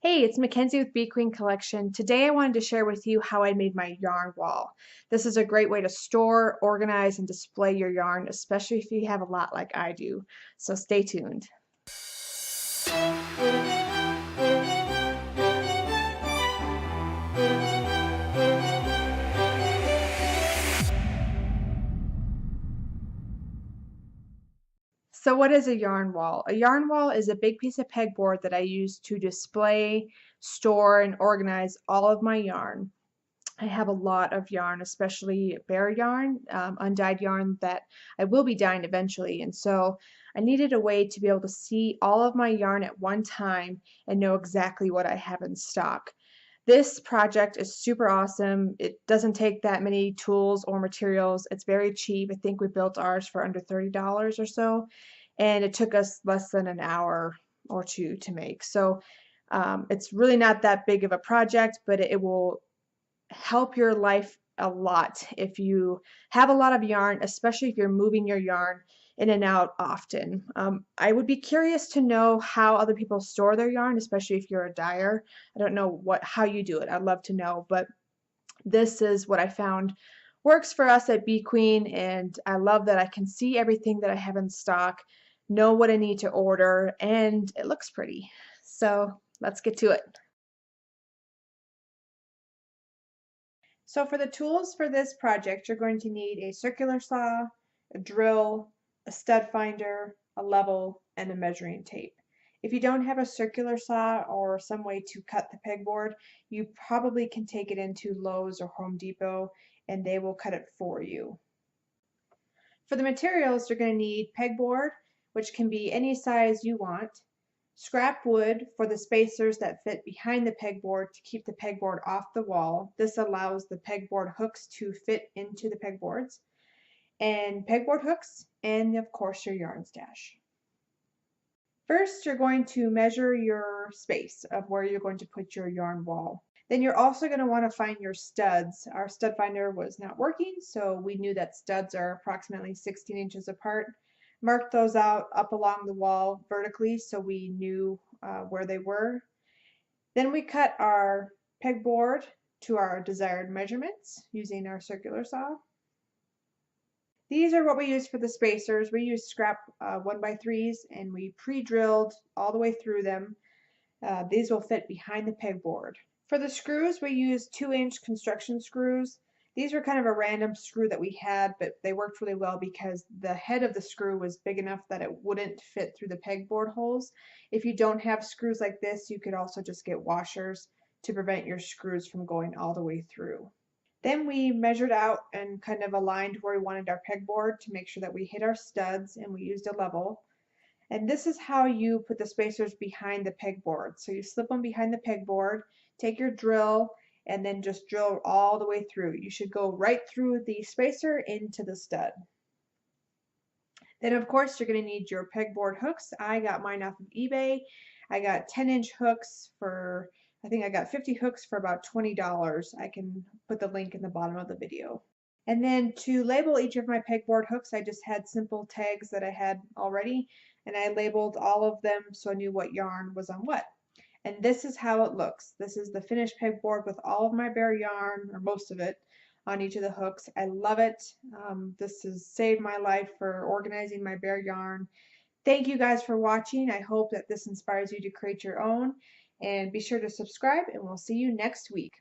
Hey, it's Mackenzie with BQueen Collection. Today I wanted to share with you how I made my yarn wall. This is a great way to store, organize, and display your yarn, especially if you have a lot like I do. So stay tuned. So what is a yarn wall? A yarn wall is a big piece of pegboard that I use to display, store, and organize all of my yarn. I have a lot of yarn, especially bare yarn, undyed yarn that I will be dyeing eventually. And so I needed a way to be able to see all of my yarn at one time and know exactly what I have in stock. This project is super awesome. It doesn't take that many tools or materials. It's very cheap. I think we built ours for under $30 or so, and it took us less than an hour or two to make. So it's really not that big of a project, but it will help your life a lot if you have a lot of yarn, especially if you're moving your yarn in and out often. I would be curious to know how other people store their yarn, especially if you're a dyer. I don't know how you do it. I'd love to know, but this is what I found works for us at BQueen, and I love that I can see everything that I have in stock, know what I need to order, and it looks pretty. So let's get to it. So for the tools for this project, you're going to need a circular saw, a drill, a stud finder, a level, and a measuring tape. If you don't have a circular saw or some way to cut the pegboard, you probably can take it into Lowe's or Home Depot and they will cut it for you. For the materials, you're going to need pegboard, which can be any size you want, scrap wood for the spacers that fit behind the pegboard to keep the pegboard off the wall. This allows the pegboard hooks to fit into the pegboards, and pegboard hooks, and of course your yarn stash. First, you're going to measure your space of where you're going to put your yarn wall. Then you're also going to want to find your studs. Our stud finder was not working, so we knew that studs are approximately 16 inches apart. Marked those out up along the wall vertically so we knew where they were. Then we cut our pegboard to our desired measurements using our circular saw. These are what we use for the spacers. We use scrap 1x3s and we pre-drilled all the way through them. These will fit behind the pegboard. For the screws, we use 2-inch construction screws. These were kind of a random screw that we had, but they worked really well because the head of the screw was big enough that it wouldn't fit through the pegboard holes. If you don't have screws like this, you could also just get washers to prevent your screws from going all the way through. Then we measured out and kind of aligned where we wanted our pegboard to make sure that we hit our studs, and we used a level. And this is how you put the spacers behind the pegboard. So you slip them behind the pegboard, take your drill, and then just drill all the way through. You should go right through the spacer into the stud. Then of course you're going to need your pegboard hooks. I got mine off of eBay. I got 10-inch hooks for, I think I got 50 hooks for about $20. I can put the link in the bottom of the video. And then to label each of my pegboard hooks, I just had simple tags that I had already, and I labeled all of them so I knew what yarn was on what. And this is how it looks. This is the finished pegboard with all of my bare yarn, or most of it, on each of the hooks. I love it. This has saved my life for organizing my bare yarn. Thank you guys for watching. I hope that this inspires you to create your own. And be sure to subscribe, and we'll see you next week.